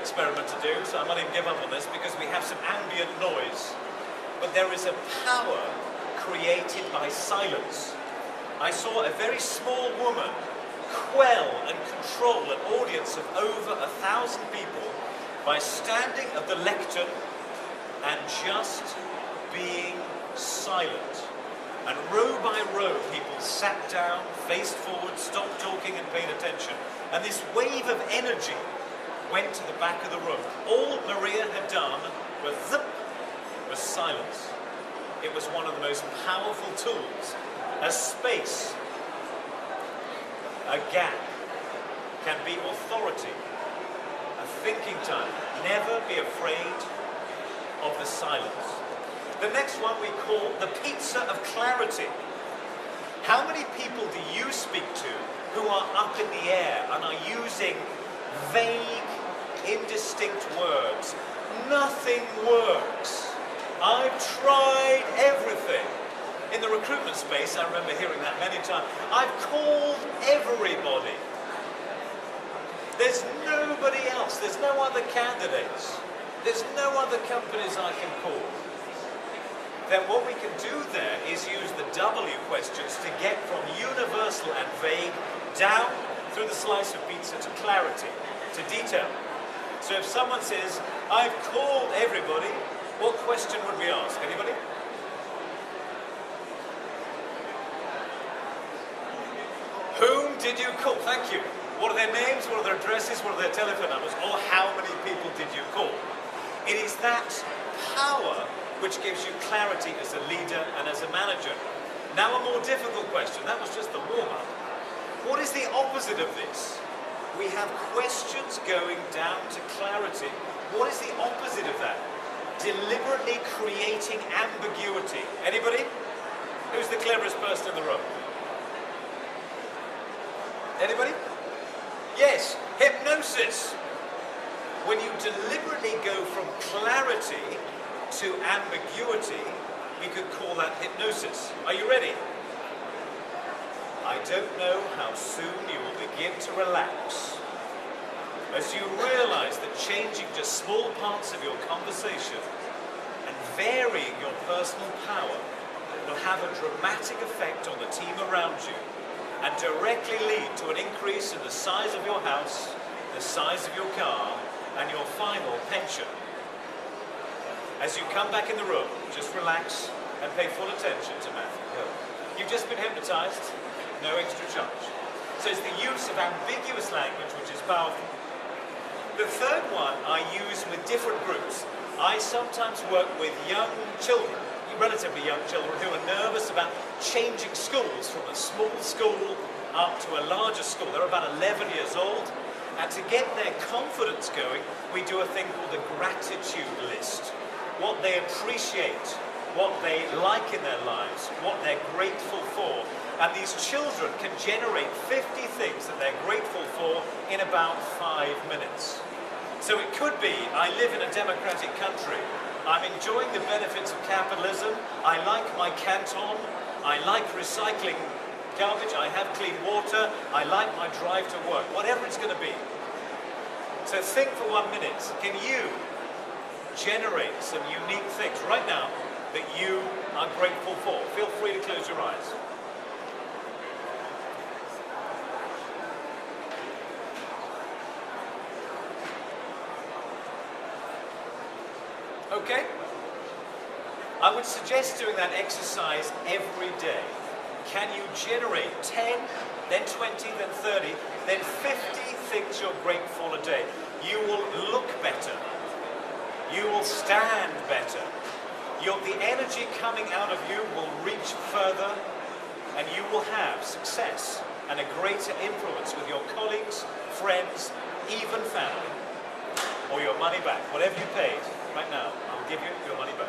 experiment to do, so I might even give up on this because we have some ambient noise. But there is a power created by silence. I saw a very small woman quell and control an audience of over 1,000 people by standing at the lectern and just being silent. And row by row, people sat down, faced forward, stopped talking and paid attention. And this wave of energy went to the back of the room. All Maria had done was silence. It was one of the most powerful tools. A space, a gap, can be authority, a thinking time. Never be afraid of the silence. The next one we call the pizza of clarity. How many people do you speak to who are up in the air and are using vague, indistinct words? Nothing works. I've tried everything. In the recruitment space, I remember hearing that many times. I've called everybody. There's nobody else. There's no other candidates. There's no other companies I can call. Then what we can do there is use the W questions to get from universal and vague down through the slice of pizza to clarity, to detail. So if someone says, I've called everybody, what question would we ask? Anybody? Whom did you call? Thank you. What are their names? What are their addresses? What are their telephone numbers? Or how many people did you call? It is that power which gives you clarity as a leader and as a manager. Now a more difficult question. That was just the warm-up. What is the opposite of this? We have questions going down to clarity. What is the opposite of that? Deliberately creating ambiguity. Anybody? Who's the cleverest person in the room? Anybody? Yes, hypnosis. When you deliberately go from clarity to ambiguity, we could call that hypnosis. Are you ready? I don't know how soon you will begin to relax as you realize that changing just small parts of your conversation and varying your personal power will have a dramatic effect on the team around you and directly lead to an increase in the size of your house, the size of your car, and your final pension. As you come back in the room, just relax and pay full attention to Matthew. You've just been hypnotized, no extra charge. So it's the use of ambiguous language which is powerful. The third one I use with different groups. I sometimes work with young children, relatively young children, who are nervous about changing schools from a small school up to a larger school. They're about 11 years old. And to get their confidence going, we do a thing called the gratitude list. What they appreciate, what they like in their lives, what they're grateful for. And these children can generate 50 things that they're grateful for in about 5 minutes. So it could be, I live in a democratic country. I'm enjoying the benefits of capitalism. I like my canton. I like recycling garbage. I have clean water. I like my drive to work. Whatever it's going to be. So think for 1 minute. Can you generate some unique things right now that you are grateful for? Feel free to close your eyes. Okay? I would suggest doing that exercise every day. Can you generate 10, then 20, then 30, then 50 things you're grateful a day? You will look better. You will stand better. The energy coming out of you will reach further, and you will have success and a greater influence with your colleagues, friends, even family, or your money back. Whatever you paid, right now, I'll give you your money back.